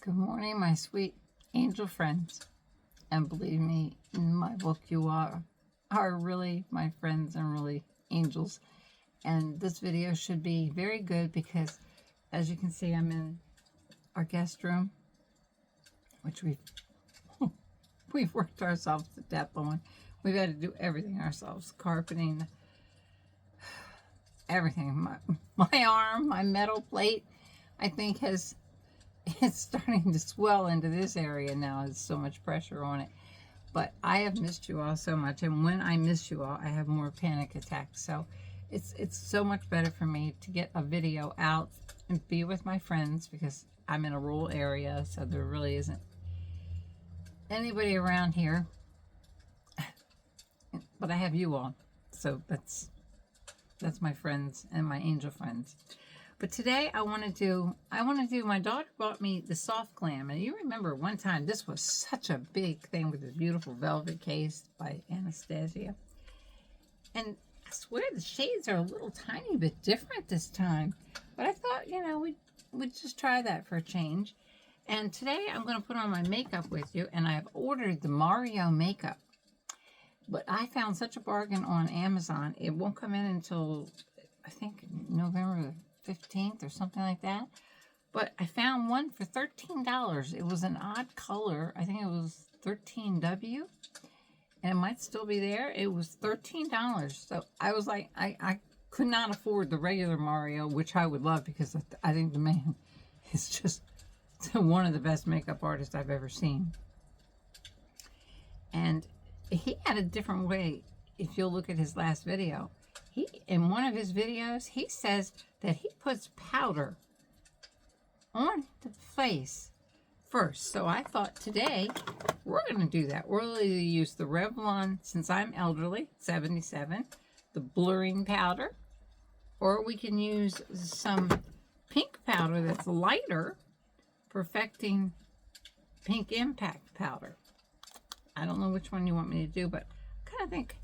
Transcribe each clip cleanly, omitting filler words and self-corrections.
Good morning, my sweet angel friends. And believe me, in my book, you are really my friends and really angels. And this video should be very good because, as you can see, I'm in our guest room, which we've worked ourselves to death on. We've had to do everything ourselves: carpeting, everything. My arm, my metal plate, I think it's starting to swell into this area now. There's so much pressure on it. But I have missed you all so much, and when I miss you all, I have more panic attacks. So it's so much better for me to get a video out and be with my friends, because I'm in a rural area, so there really isn't anybody around here. But I have you all, so that's my friends and my angel friends. But today I want to do, my daughter bought me the soft glam. And you remember one time, this was such a big thing with this beautiful velvet case by Anastasia. And I swear the shades are a little tiny bit different this time. But I thought, we'd just try that for a change. And today I'm going to put on my makeup with you. And I've ordered the Mario makeup. But I found such a bargain on Amazon. It won't come in until, I think, November 15th or something like that. But I found one for $13. It was an odd color. I think it was 13W. And it might still be there. It was $13. So I was like, I could not afford the regular Mario, which I would love, because I think the man is just one of the best makeup artists I've ever seen. And he had a different way. If you'll look at his last video, in one of his videos, he says that he puts powder on the face first. So I thought today we're going to do that. We're going to use the Revlon, since I'm elderly, 77, the blurring powder, or we can use some pink powder that's lighter, perfecting pink impact powder. I don't know which one you want me to do, but I kind of think,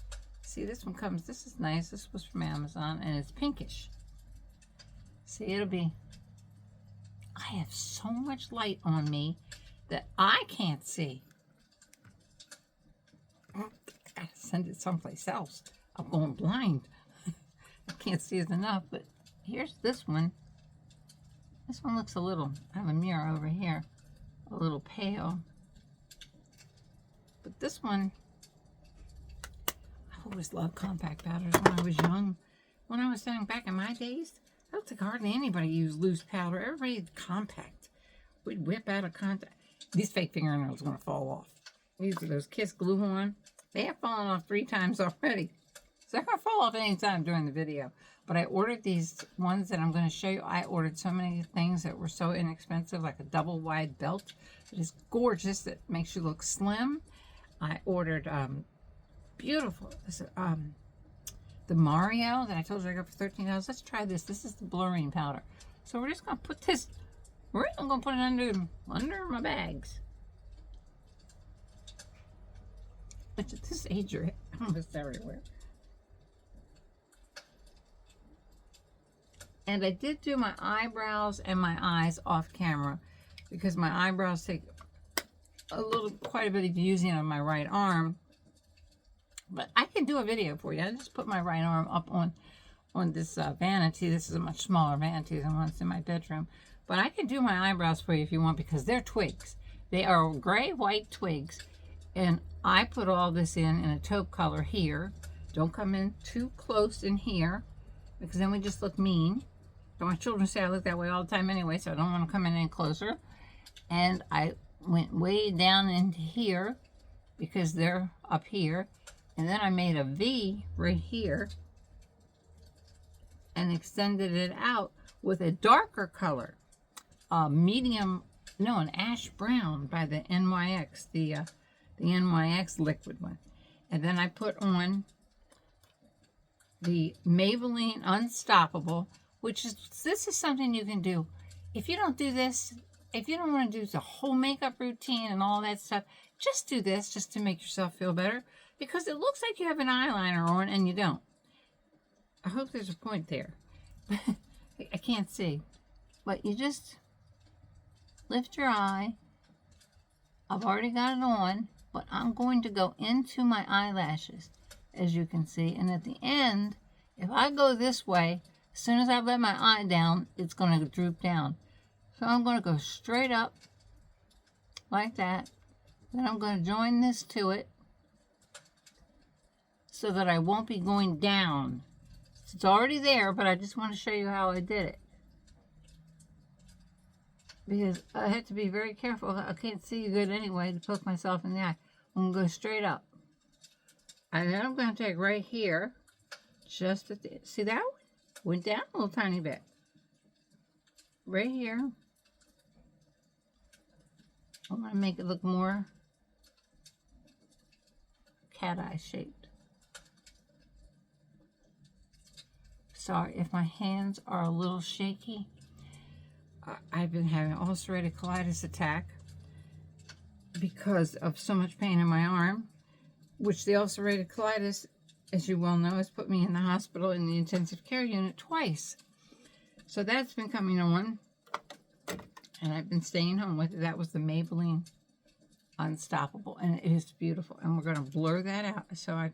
see, this is nice. This was from Amazon, and it's pinkish. See, I have so much light on me that I can't see. I gotta send it someplace else. I'm going blind. I can't see it enough, but here's this one. This one looks I have a mirror over here, a little pale. But this one, I always loved compact powders when I was young. When I was saying back in my days, I don't think hardly anybody used loose powder. Everybody had compact. We'd whip out a compact. These fake fingernails are going to fall off. These are those Kiss glue on. They have fallen off 3 times already. So they're going to fall off any time during the video. But I ordered these ones that I'm going to show you. I ordered so many things that were so inexpensive, like a double wide belt. It is gorgeous. It makes you look slim. I ordered beautiful. This is, the Mario that I told you I got for $13. Let's try this. This is the blurring powder. So we're just going to put this, we're even going to put it under my bags. Which at this age, you're almost everywhere. And I did do my eyebrows and my eyes off camera, because my eyebrows take quite a bit of using of my right arm. But I can do a video for you. I just put my right arm up on this vanity. This is a much smaller vanity than one's in my bedroom. But I can do my eyebrows for you if you want, because they're twigs. They are gray-white twigs. And I put all this in a taupe color here. Don't come in too close in here, because then we just look mean. So my children say I look that way all the time anyway, so I don't want to come in any closer. And I went way down into here, because they're up here. And then I made a V right here and extended it out with a darker color, an ash brown by the NYX, the NYX liquid one. And then I put on the Maybelline Unstoppable, this is something you can do. If you don't do this, if you don't want to do the whole makeup routine and all that stuff, just do this just to make yourself feel better. Because it looks like you have an eyeliner on and you don't. I hope there's a point there. I can't see. But you just lift your eye. I've already got it on, but I'm going to go into my eyelashes, as you can see. And at the end, if I go this way, as soon as I let my eye down, it's going to droop down. So I'm going to go straight up like that. Then I'm going to join this to it so that I won't be going down. It's already there, but I just want to show you how I did it. Because I have to be very careful. I can't see good anyway to poke myself in the eye. I'm going to go straight up. And then I'm going to take right here, just at the, see that one? Went down a little tiny bit. Right here. I want to make it look more cat eye shaped. Sorry if my hands are a little shaky. I've been having ulcerative colitis attack because of so much pain in my arm, which the ulcerative colitis, as you well know, has put me in the hospital in the intensive care unit twice. So that's been coming on, and I've been staying home with it. That was the Maybelline Unstoppable, and it is beautiful. And we're going to blur that out. So I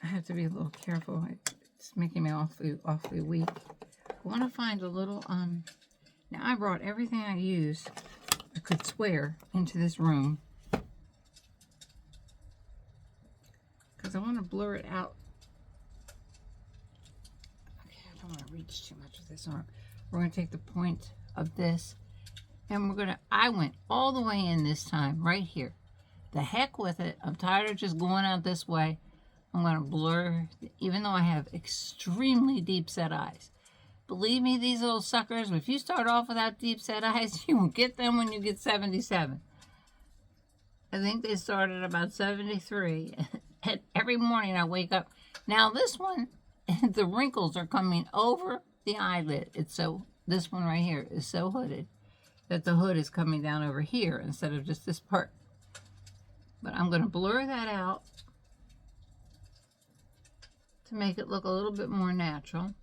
have to be a little careful. It's making me awfully weak. I want to find a little, now I brought everything I use, I could swear, into this room. Because I want to blur it out. Okay, I don't want to reach too much with this arm. We're going to take the point of this, and we're going to, I went all the way in this time, right here. The heck with it. I'm tired of just going out this way. I'm going to blur, even though I have extremely deep set eyes. Believe me, these little suckers, if you start off without deep set eyes, you won't get them when you get 77. I think they started about 73. And every morning I wake up. Now this one, the wrinkles are coming over the eyelid. It's so, this one right here is so hooded that the hood is coming down over here instead of just this part. But I'm going to blur that out to make it look a little bit more natural.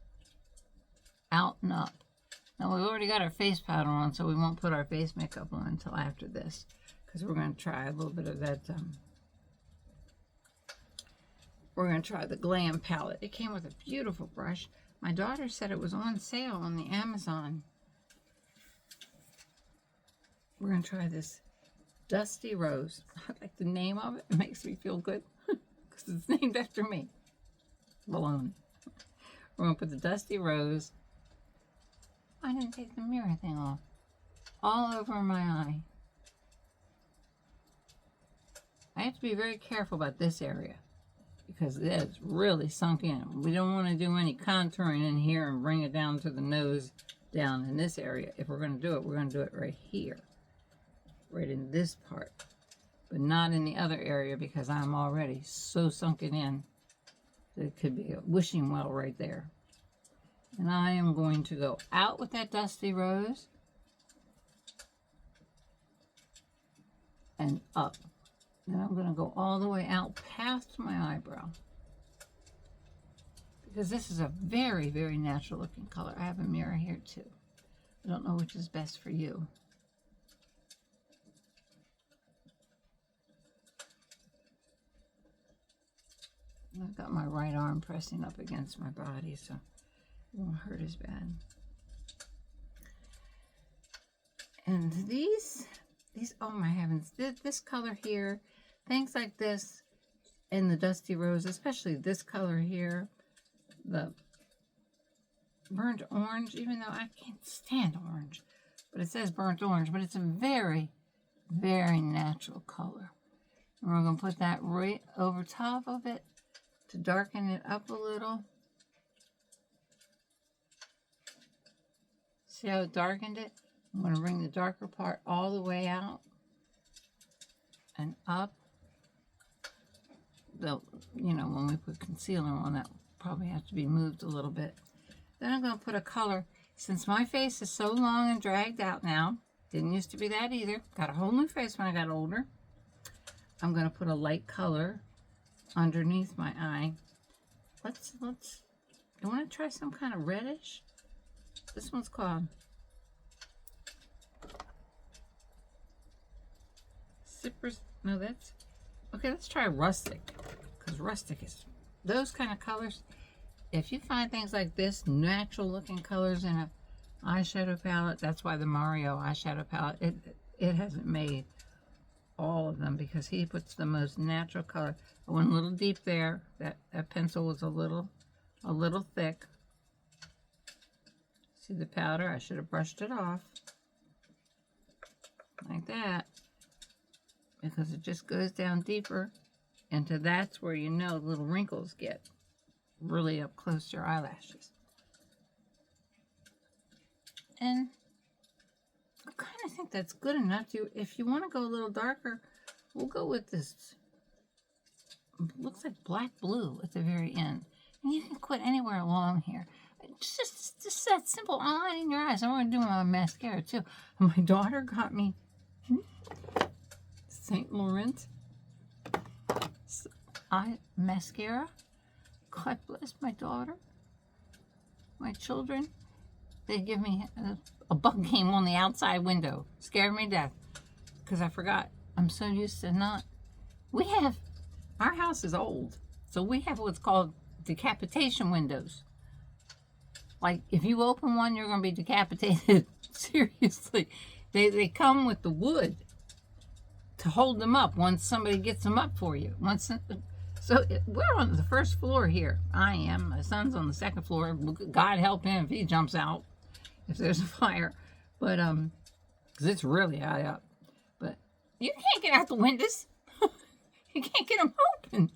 Out and up. Now we've already got our face powder on, so we won't put our face makeup on until after this, because we're going to try a little bit of that. We're going to try the Glam palette. It came with a beautiful brush. My daughter said it was on sale on the Amazon. We're going to try this Dusty Rose. I like the name of it. It makes me feel good because it's named after me. Baloney. We're going to put the Dusty Rose. I didn't take the mirror thing off. All over my eye. I have to be very careful about this area because it is really sunk in. We don't want to do any contouring in here and bring it down to the nose down in this area. If we're going to do it, we're going to do it right here. Right in this part. But not in the other area because I'm already so sunken in that it could be a wishing well right there. And I am going to go out with that Dusty Rose and up. Then I'm going to go all the way out past my eyebrow. Because this is a very, very natural looking color. I have a mirror here too. I don't know which is best for you. I've got my right arm pressing up against my body, so it won't hurt as bad. And these, oh my heavens, this color here, things like this, and the Dusty Rose, especially this color here, the burnt orange, even though I can't stand orange, but it says burnt orange, but it's a very, very natural color. And we're going to put that right over top of it to darken it up a little. See how it darkened it? I'm going to bring the darker part all the way out and up. The, you know, when we put concealer on, that probably has to be moved a little bit. Then I'm going to put a color. Since my face is so long and dragged out now, didn't used to be that either. Got a whole new face when I got older. I'm going to put a light color underneath my eye. Let's, you want to try some kind of reddish? This one's called zippers. No, that's... Okay, let's try rustic. Because rustic is... Those kind of colors. If you find things like this, natural looking colors in a eyeshadow palette, that's why the Mario eyeshadow palette, it hasn't made all of them because he puts the most natural color. I went a little deep there. That pencil was a little thick. See the powder? I should have brushed it off. Like that. Because it just goes down deeper into that's where you know little wrinkles get really up close to your eyelashes. And I kind of think that's good enough. If you want to go a little darker, we'll go with this. Looks like black blue at the very end. And you can quit anywhere along here. Just that simple line in your eyes. I'm going to do my mascara too. My daughter got me St. Laurent eye mascara. God bless my daughter. My children. They give me a bug game on the outside window. Scared me to death. Because I forgot. I'm so used to not. Our house is old. So we have what's called decapitation windows. Like, if you open one, you're going to be decapitated. Seriously. They come with the wood to hold them up once somebody gets them up for you. So we're on the first floor here. I am. My son's on the second floor. God help him if he jumps out, if there's a fire. But, because it's really high up. But you can't get out the windows. You can't get them open.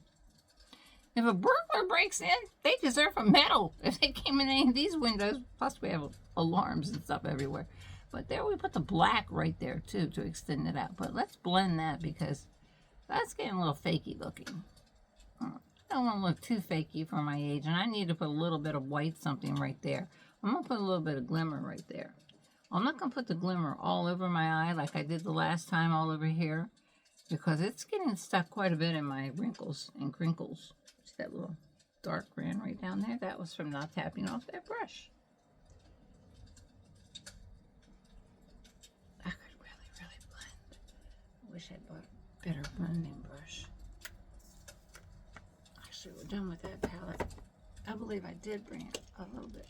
If a burglar breaks in, they deserve a medal if they came in any of these windows. Plus, we have alarms and stuff everywhere. But there we put the black right there, too, to extend it out. But let's blend that because that's getting a little fakey looking. I don't want to look too fakey for my age, and I need to put a little bit of white something right there. I'm going to put a little bit of glimmer right there. I'm not going to put the glimmer all over my eye like I did the last time all over here because it's getting stuck quite a bit in my wrinkles and crinkles. See that little dark ran right down there? That was from not tapping off that brush. I could really, really blend. I wish I'd bought a better blending brush. Actually, we're done with that palette. I believe I did bring it a little bit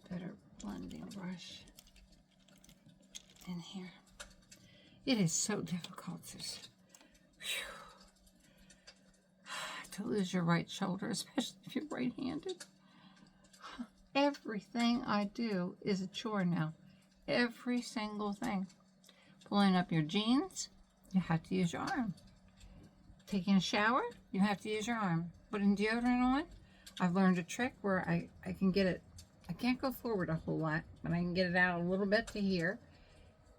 better blending brush in here. It is so difficult to lose your right shoulder, especially if you're right-handed. Everything I do is a chore now. Every single thing. Pulling up your jeans, you have to use your arm. Taking a shower, you have to use your arm. Putting deodorant on, I've learned a trick where I can get it, I can't go forward a whole lot, but I can get it out a little bit to here.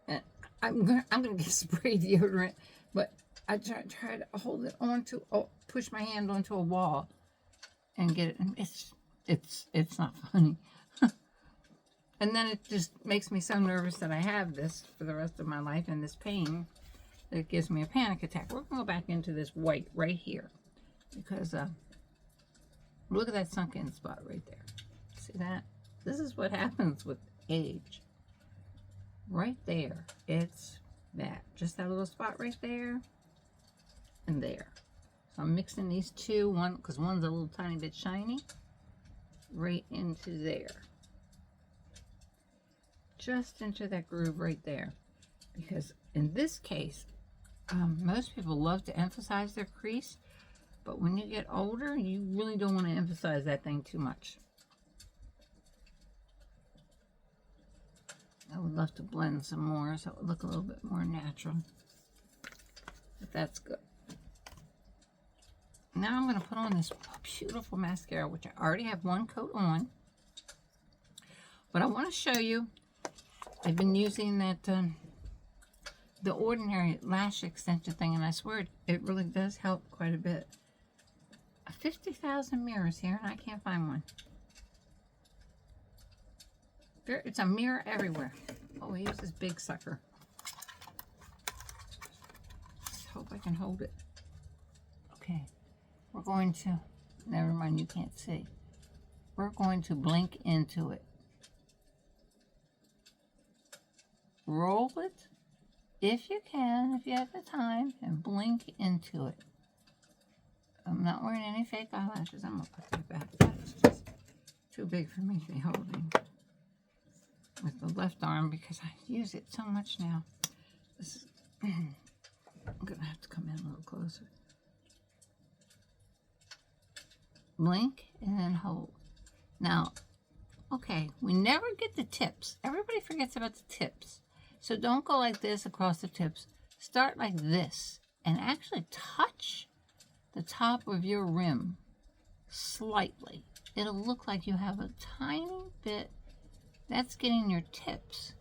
And I'm gonna get spray deodorant, but I try to hold it onto, push my hand onto a wall and get it. And it's not funny. And then it just makes me so nervous that I have this for the rest of my life and this pain that it gives me a panic attack. We're gonna go back into this white right here because look at that sunken spot right there. See that? This is what happens with age. Right there, it's that. Just that little spot right there and there. So I'm mixing these two, because one's a little tiny bit shiny, right into there. Just into that groove right there. Because in this case, most people love to emphasize their crease, but when you get older, you really don't want to emphasize that thing too much. I would love to blend some more so it would look a little bit more natural. But that's good. Now I'm going to put on this beautiful mascara, which I already have one coat on. But I want to show you, I've been using that, the ordinary lash extension thing, and I swear it really does help quite a bit. 50,000 mirrors here, and I can't find one. It's a mirror everywhere. Oh, here's this big sucker. Just hope I can hold it. Okay. We're going to, never mind, you can't see. We're going to blink into it. Roll it if you can, if you have the time, and blink into it. I'm not wearing any fake eyelashes. I'm going to put that back. That's just too big for me to be holding with the left arm because I use it so much now. This is, I'm going to have to come in a little closer. Blink and then hold. Now, okay, we never get the tips. Everybody forgets about the tips. So don't go like this across the tips. Start like this and actually touch the top of your rim slightly. It'll look like you have a tiny bit. That's getting your tips.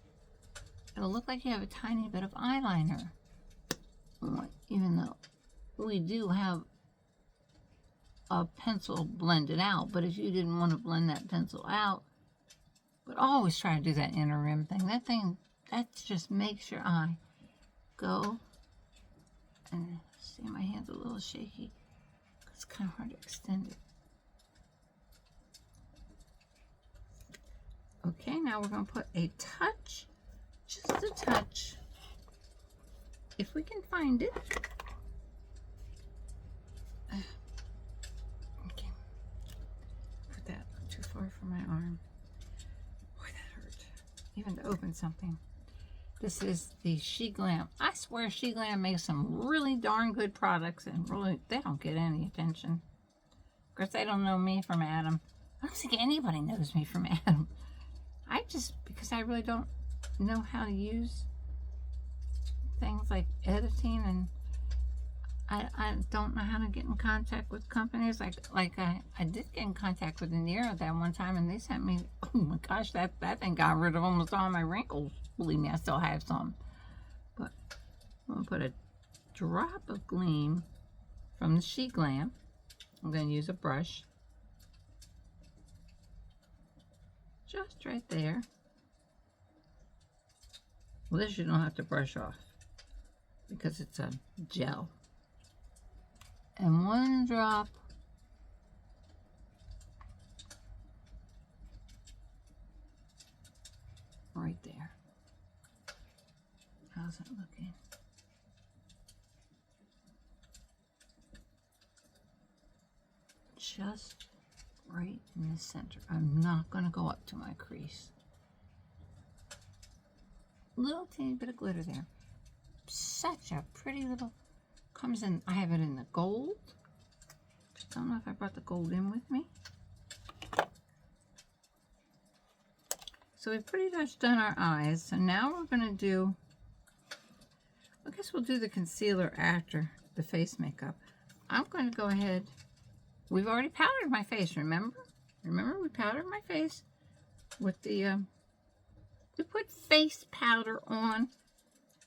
It'll look like you have a tiny bit of eyeliner. Even though we do have a pencil blended out, but if you didn't want to blend that pencil out, but always try to do that inner rim thing. That just makes your eye go. And see, my hand's a little shaky. It's kind of hard to extend it. Okay, now we're going to put a touch, just a touch, if we can find it. Okay, put that too far from my arm. Boy, that hurt. Even to open something. This is the Glam. I swear Glam makes some really darn good products, and really, they don't get any attention. Of course, they don't know me from Adam. I don't think anybody knows me from Adam. Because I really don't know how to use things like editing, and I don't know how to get in contact with companies. Like I did get in contact with Nero that one time, and they sent me, oh my gosh, that thing got rid of almost all my wrinkles. Believe me, I still have some. But I'm going to put a drop of Gleam from the Glam. I'm going to use a brush. Just right there. Well, this you don't have to brush off because it's a gel. And one drop right there. How's it looking? Just right in the center. I'm not going to go up to my crease. Little teeny bit of glitter there. Such a pretty little, comes in, I have it in the gold. Just don't know if I brought the gold in with me. So we've pretty much done our eyes. So now we're going to do, I guess we'll do the concealer after the face makeup. I'm going to go ahead. We've already powdered my face, remember? Remember we powdered my face with the, we put face powder on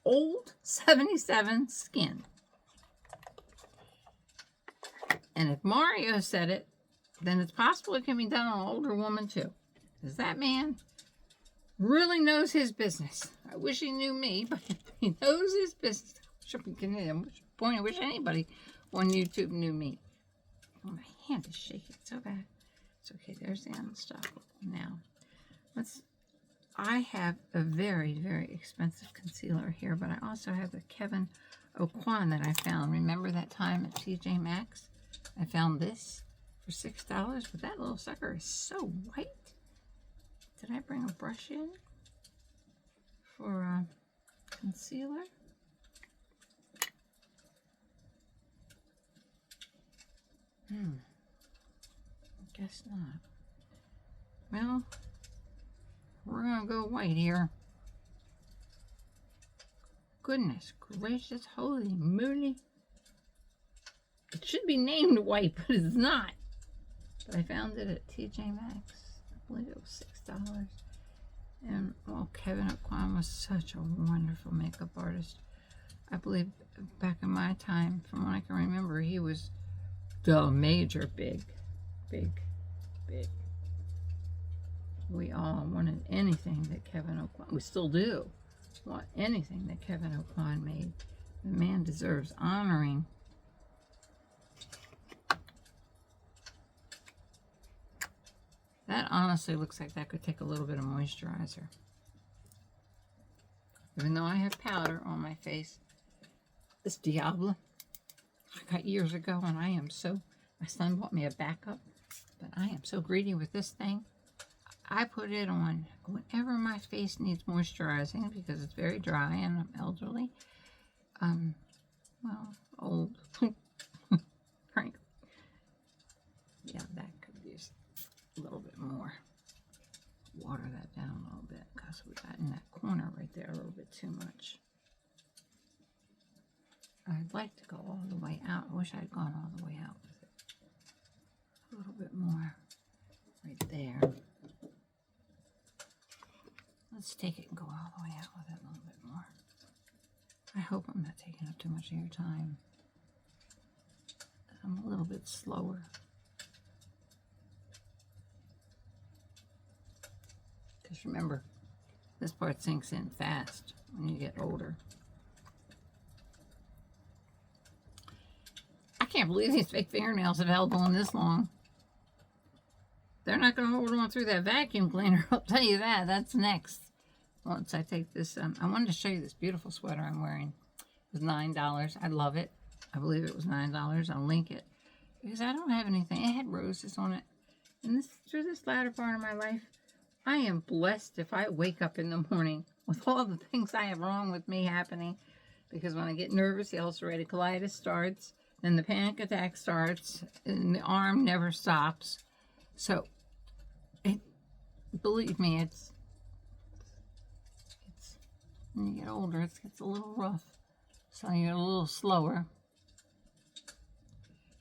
old 77 skin. And if Mario said it, then it's possible it can be done on an older woman too. Because that man really knows his business. I wish he knew me, but he knows his business. I wish anybody on YouTube knew me. Oh, my hand is shaking so bad. It's okay, there's the unstoppable. Now, I have a very, very expensive concealer here, but I also have the Kevin Aucoin that I found. Remember that time at TJ Maxx? I found this for $6, but that little sucker is so white. Did I bring a brush in for concealer? I guess not. Well, we're going to go white here. Goodness gracious, holy moly. It should be named white, but it's not. But I found it at TJ Maxx. I believe it was $6. And, well, Kevin Aucoin was such a wonderful makeup artist. I believe back in my time, from what I can remember, he was the major big. We all wanted anything that Kevin Aucoin, we still do, want anything that Kevin Aucoin made. The man deserves honoring. That honestly looks like that could take a little bit of moisturizer. even though I have powder on my face. This Diablo I got years ago, and I am so, my son bought me a backup, but I am so greedy with this thing. I put it on whenever my face needs moisturizing because it's very dry and I'm elderly. Well, old. Right. Yeah, that could use a little bit more. Water that down a little bit because we got in that corner right there a little bit too much. I'd like to go all the way out. I wish I'd gone all the way out with it. A little bit more right there. Let's take it and go all the way out with it a little bit more. I hope I'm not taking up too much of your time. I'm a little bit slower. Because remember, this part sinks in fast when you get older. I can't believe these fake fingernails have held on this long. They're not going to hold on through that vacuum cleaner, I'll tell you that. That's next. Once I take this, I wanted to show you this beautiful sweater I'm wearing. It was $9. I love it. I believe it was $9. I'll link it. Because I don't have anything. It had roses on it. And through this latter part of my life, I am blessed if I wake up in the morning with all the things I have wrong with me happening. Because when I get nervous, the ulcerative colitis starts. Then the panic attack starts. And the arm never stops. So, believe me, it's when you get older, it gets a little rough. So you're a little slower.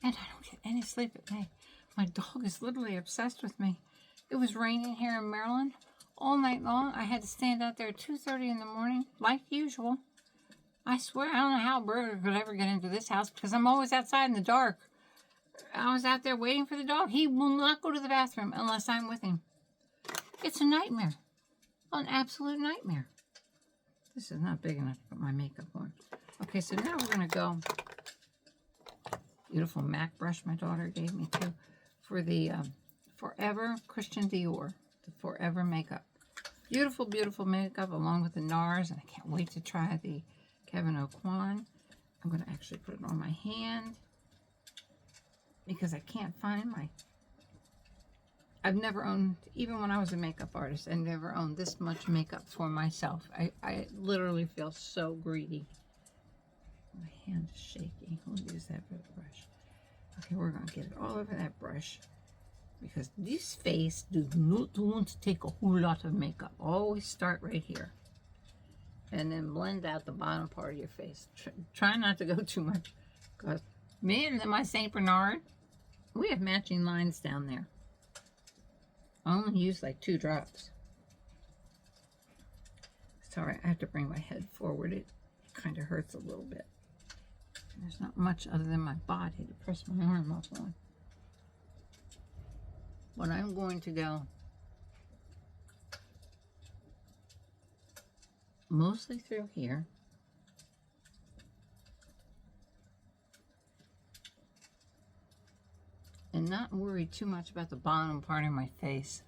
And I don't get any sleep at night. My dog is literally obsessed with me. It was raining here in Maryland all night long. I had to stand out there at 2:30 in the morning, like usual. I swear, I don't know how a burglar could ever get into this house because I'm always outside in the dark. I was out there waiting for the dog. He will not go to the bathroom unless I'm with him. It's a nightmare. An absolute nightmare. This is not big enough to put my makeup on. Okay, so now we're going to go. Beautiful MAC brush my daughter gave me too for the Forever Christian Dior, the Forever makeup. Beautiful, beautiful makeup along with the NARS, and I can't wait to try the Kevin O'Quan. I'm going to actually put it on my hand because I can't find my... I've never owned, even when I was a makeup artist, I never owned this much makeup for myself. I literally feel so greedy. My hand is shaky. We'll use that for the brush. Okay, we're going to get it all over that brush because this face does not want to take a whole lot of makeup. Always start right here and then blend out the bottom part of your face. Try not to go too much because me and my St. Bernard, we have matching lines down there. I only use like 2 drops. Sorry, I have to bring my head forward. It kind of hurts a little bit. There's not much other than my body to press my arm up on. But I'm going to go mostly through here. And not worry too much about the bottom part of my face.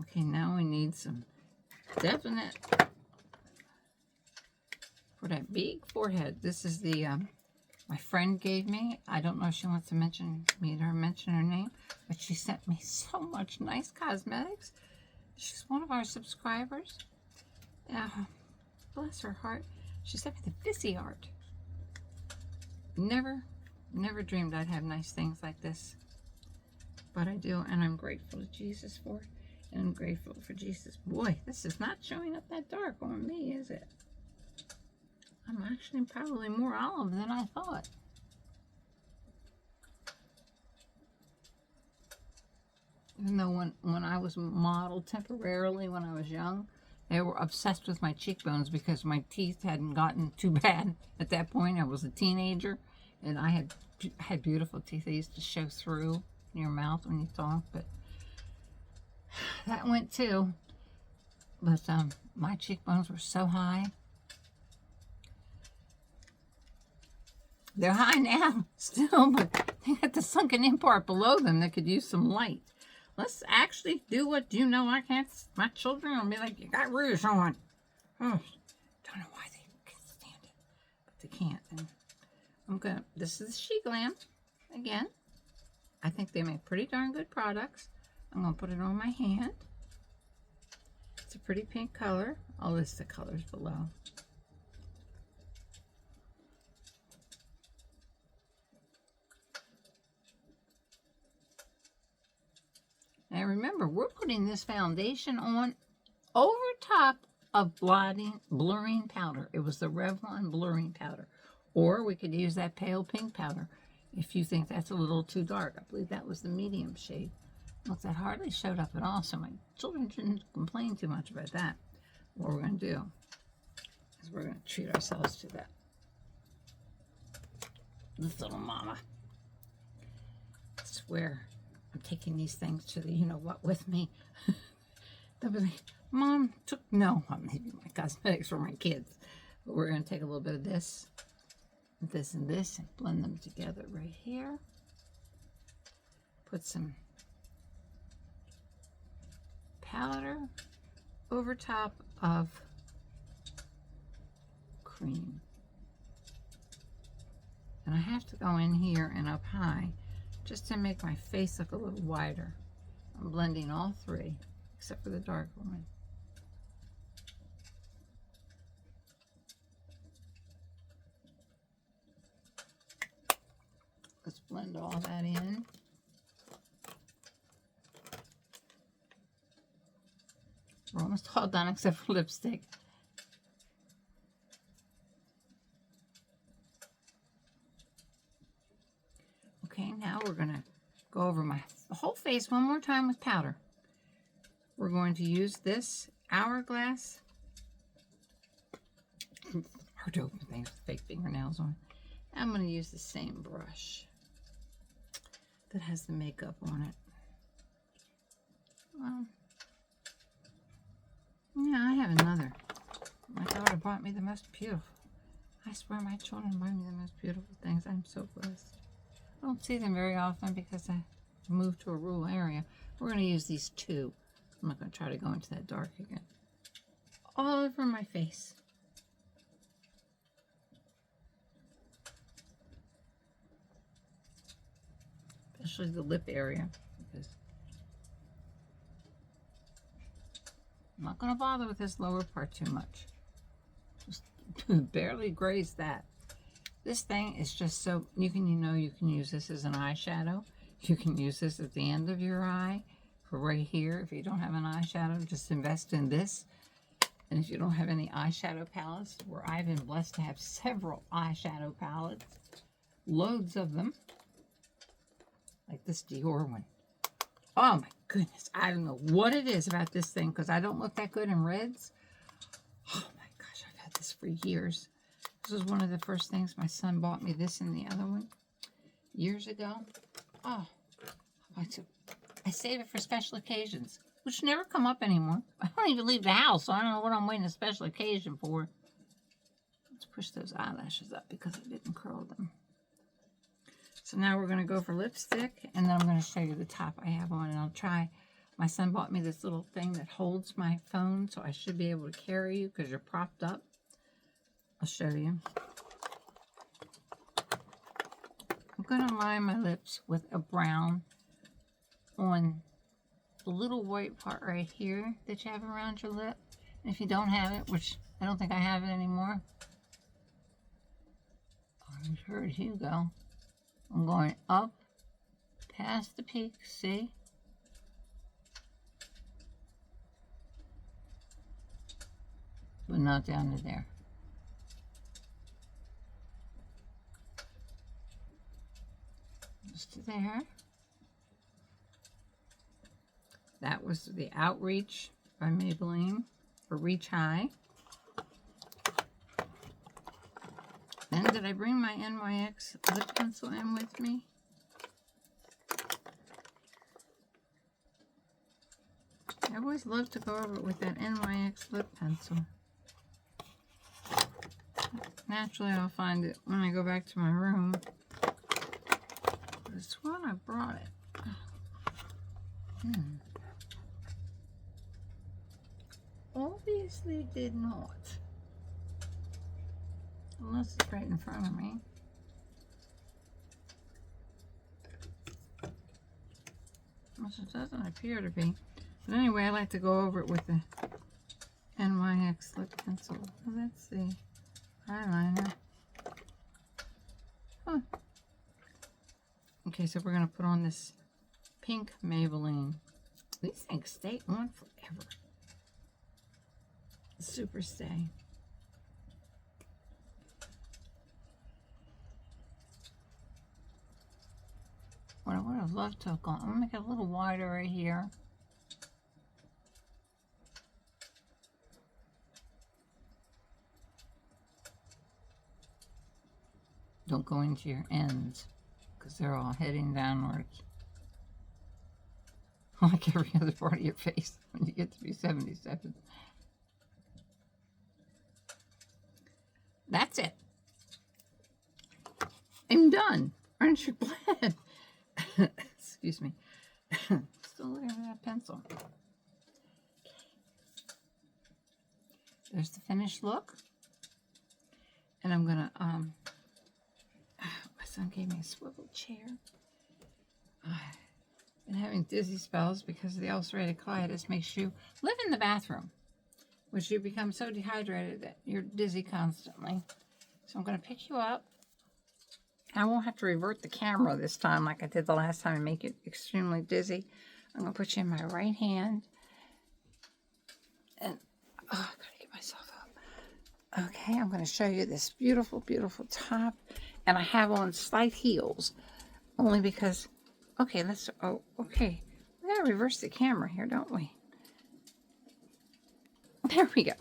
Okay, now we need some definite for that big forehead. This is the my friend gave me. I don't know if she wants to mention her name, but she sent me so much nice cosmetics. She's one of our subscribers. Bless her heart. She sent me the Fizzy art. Never dreamed I'd have nice things like this. But I do, and I'm grateful to Jesus for it. And I'm grateful for Jesus. Boy, this is not showing up that dark on me, is it? I'm actually probably more olive than I thought. Even though when I was modeled temporarily when I was young, they were obsessed with my cheekbones because my teeth hadn't gotten too bad at that point. I was a teenager, and I had beautiful teeth. They used to show through your mouth when you talk, but that went too. But my cheekbones were so high. They're high now still, but they got the sunken in part below them that could use some light. Let's actually do what you know I can't. My children will be like, you got rouge on. Oh, don't know why they can stand it, but they can't. And I'm gonna. This is She Glam again. I think they make pretty darn good products. I'm gonna put it on my hand. It's a pretty pink color. I'll list the colors below. Now remember, we're putting this foundation on over top of blurring powder. It was the Revlon blurring powder. Or we could use that pale pink powder if you think that's a little too dark. I believe that was the medium shade. Look, that hardly showed up at all, so my children shouldn't complain too much about that. What we're going to do is we're going to treat ourselves to that. This little mama. I swear, I'm taking these things to the you-know-what with me. They'll be like, Mom, no, I'm leaving my cosmetics for my kids. But we're going to take a little bit of this, and this, and blend them together right here. Put some powder over top of cream. And I have to go in here and up high just to make my face look a little wider. I'm blending all three except for the dark one. Let's blend all that in. We're almost all done except for lipstick. Okay, now we're going to go over my whole face one more time with powder. We're going to use this Hourglass. Hard to open things with fake fingernails on. I'm going to use the same brush that has the makeup on it. Well, yeah, I have another. My daughter bought me the most beautiful. I swear my children buy me the most beautiful things. I'm so blessed. I don't see them very often because I moved to a rural area. We're going to use these two. I'm not going to try to go into that dark again. All over my face. Especially the lip area. Because I'm not going to bother with this lower part too much. Just barely graze that. This thing is just so, you can use this as an eyeshadow. You can use this at the end of your eye, for right here. If you don't have an eyeshadow, just invest in this. And if you don't have any eyeshadow palettes, where I've been blessed to have several eyeshadow palettes, loads of them, like this Dior one. Oh my goodness, I don't know what it is about this thing, because I don't look that good in reds. Oh my gosh, I've had this for years. This was one of the first things my son bought me, this and the other one, years ago. Oh, I save it for special occasions, which never come up anymore. I don't even leave the house, so I don't know what I'm waiting a special occasion for. Let's push those eyelashes up because I didn't curl them. So now we're going to go for lipstick, and then I'm going to show you the top I have on, and I'll try. My son bought me this little thing that holds my phone, so I should be able to carry you because you're propped up. I'll show you. I'm going to line my lips with a brown on the little white part right here that you have around your lip. And if you don't have it, which I don't think I have it anymore. I heard Hugo. I'm going up past the peak, see? But not down to there. Just to there. That was the Outreach by Maybelline for Reach High. Then did I bring my NYX lip pencil in with me? I always love to go over it with that NYX lip pencil. Naturally, I'll find it when I go back to my room. This one, I brought it. Obviously did not. Unless it's right in front of me. Which it doesn't appear to be. But anyway, I like to go over it with the NYX lip pencil. Let's see. Eyeliner. Huh. Okay, so we're going to put on this pink Maybelline. These things stay on forever. Super stay. What I would have loved to have gone. I'm going to make it a little wider right here. Don't go into your ends because they're all heading downwards. Like every other part of your face when you get to be 77. That's it. I'm done. Aren't you glad? Excuse me. Still looking at that pencil. There's the finished look. And I'm gonna my son gave me a swivel chair. I've been having dizzy spells because the ulcerative colitis makes you live in the bathroom, which you become so dehydrated that you're dizzy constantly. So I'm going to pick you up. I won't have to revert the camera this time like I did the last time and make it extremely dizzy. I'm going to put you in my right hand. And, oh, I've got to get myself up. Okay, I'm going to show you this beautiful, beautiful top. And I have on slight heels. Only because, okay, let's, oh, okay. We got to reverse the camera here, don't we? There we go.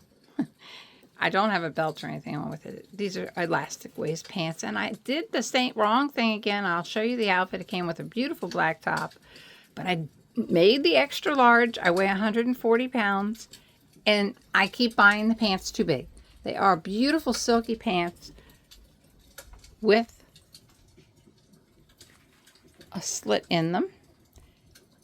I don't have a belt or anything on with it. These are elastic waist pants. And I did the same wrong thing again. I'll show you the outfit. It came with a beautiful black top. But I made the extra large. I weigh 140 pounds. And I keep buying the pants too big. They are beautiful silky pants with a slit in them.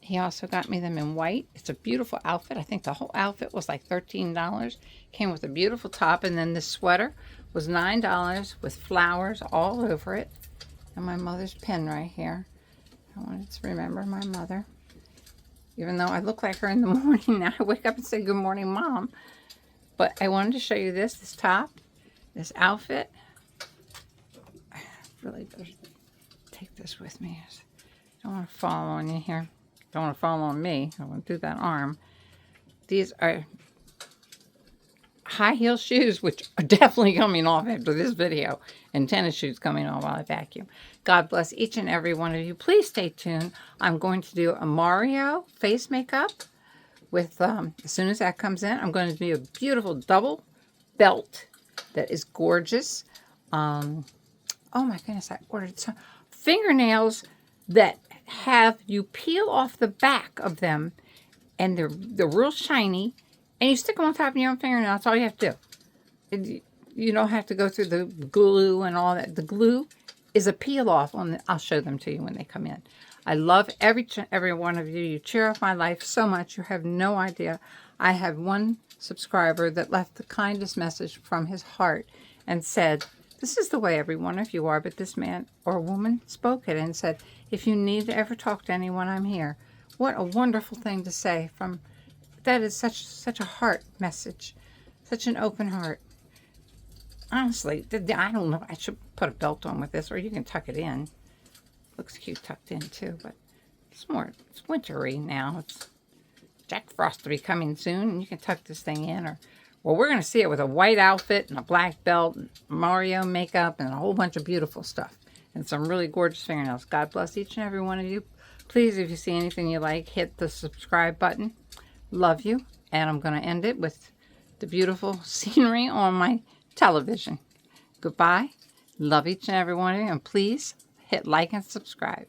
He also got me them in white. It's a beautiful outfit. I think the whole outfit was like $13. Came with a beautiful top. And then this sweater was $9 with flowers all over it. And my mother's pen right here. I wanted to remember my mother. Even though I look like her in the morning now. I wake up and say, good morning, Mom. But I wanted to show you this top, this outfit. I really better take this with me. I don't want to fall on you here. Don't want to fall on me. I want to do that arm. These are high heel shoes, which are definitely coming off after this video, and tennis shoes coming on while I vacuum. God bless each and every one of you. Please stay tuned. I'm going to do a Mario face makeup with, as soon as that comes in, I'm going to do a beautiful double belt that is gorgeous. Oh my goodness, I ordered some fingernails that have you peel off the back of them, and they're real shiny, and you stick them on top of your own fingernail. That's all you have to do. You don't have to go through the glue and all that. The glue is a peel off on the, I'll show them to you when they come in. I love every one of you. You cheer up my life so much. You have no idea. I have one subscriber that left the kindest message from his heart and said, this is the way every one of you are, but this man or woman spoke it and said, if you need to ever talk to anyone, I'm here. What a wonderful thing to say. That is such a heart message, such an open heart. Honestly, I don't know. I should put a belt on with this, or you can tuck it in. Looks cute tucked in too, but it's wintry now. It's Jack Frost to be coming soon, and you can tuck this thing in. Well, we're going to see it with a white outfit and a black belt, and Mario makeup, and a whole bunch of beautiful stuff. And some really gorgeous fingernails. God bless each and every one of you. Please, if you see anything you like, hit the subscribe button. Love you. And I'm going to end it with the beautiful scenery on my television. Goodbye. Love each and every one of you. And please hit like and subscribe.